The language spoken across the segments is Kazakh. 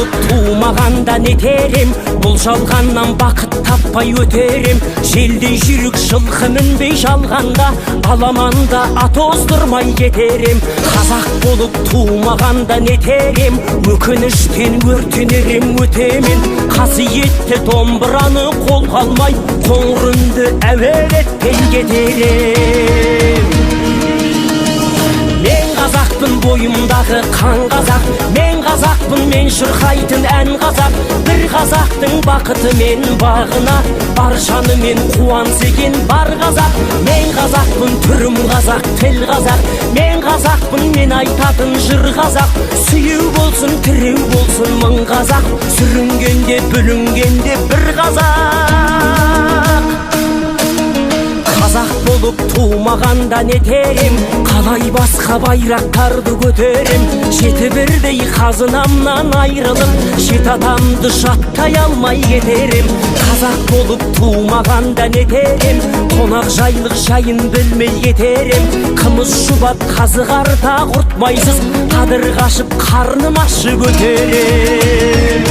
болып тумағанда нетерем, бұл жалғаннан бақыт таппай өтерем. Желдей жүрік жылқы мінбей жалғанда, аламанда ат оздырмай кетерем. Қазақ болып тумағанда нетерем, өкініштен өртенерем өтемен. Қасиетті домбыраны қолға алмай, қоңыр үнді әуелетпен кетерем. Мен қазақпын, бойымдағы қан қазақ, мен қазақпын, мен шырқайтын ән қазақ. Бір қазақтың бақыты мен бағына, бар жанымен қуанса екен бар қазақ. Мен қазақпын, түрім қазақ, тіл қазақ, мен қазақпын, мен айтатын жыр қазақ. Сүйеу болсын, тіреу болсын мың қазақ, сүрінгенде бүлінгенде бір қазақ. Қазақ болып тумағанда нетерем, қалай басқа байрақтарды көтерем. Жеті бірдей қазынамнан айрылып, жет атамды жаттай алмай кетерем. Қазақ болып тумағанда нетерем, қонақ жайлық жайын білмей кетерем. Қымыз шұбат қазығарда құртмайсыз, қадыр қашып қарным ашып өтерем.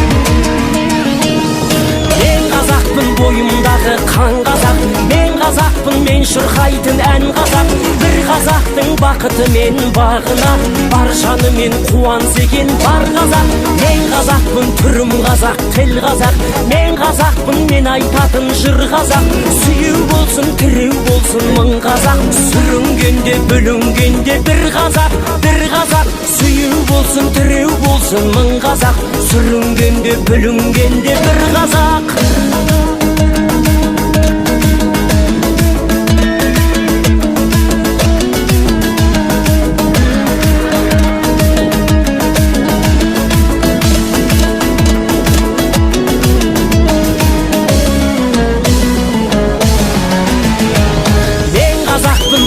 Мен қазақпын, бойымдағы қан қазақ, мен қазақпын, мен шырқайтын ән қазақ. Бір қазақтың бақыты мен бағына, бар жанымен қуанса екен бар қазақ. Мен қазақпын, түрім қазақ, тіл қазақ, мен қазақпын, мен айтатын жыр қазақ. Сүйеу болсын, тіреу болсын мың қазақ, сүрінгенде бүлінгенде бір қазақ, бір қазақ. Сүйеу болсын, тіреу болсын мың қазақ, сүрінгенде бүлінгенде бір қазақ.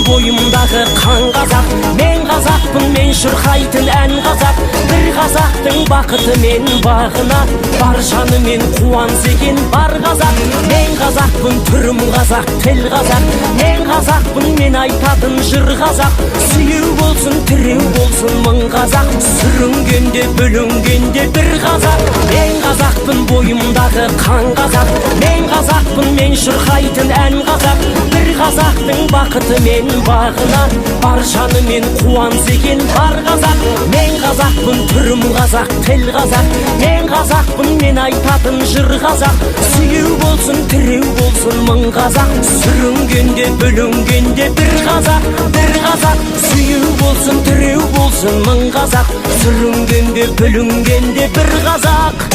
Бойымдағы қан қазақ, мен қазақпын, мен шырқайтын ән қазақ. Бір қазақтың бақыты мен бағына, бар жанымен қуанса екен бар қазақ. Мен қазақпын, түрім қазақ, тіл қазақ, мен қазақпын, мен айтатын жыр қазақ. Сүйеу болсын, тіреу болсын мың қазақ, сүрінгенде бүлінгенде бір қазақ. Мен қазақпын, бойымдағы қан қазақ, мен қазақпын, мен шырқайтын ән қазақ. Бір қазақтың бақыты мен бағына, бар жанымен қуанса екен бар қазақ. Мен қазақпын, түрім қазақ, тіл қазақ, мен қазақпын, мен айтатын жыр қазақ. Сүйеу болсын, тіреу болсын мың қазақ, сүрінгенде бүлінгенде бір қазақ, бір қазақ. Сүйеу болсын, тіреу болсын мың қазақ, сүрінгенде бүлінгенде бір қазақ.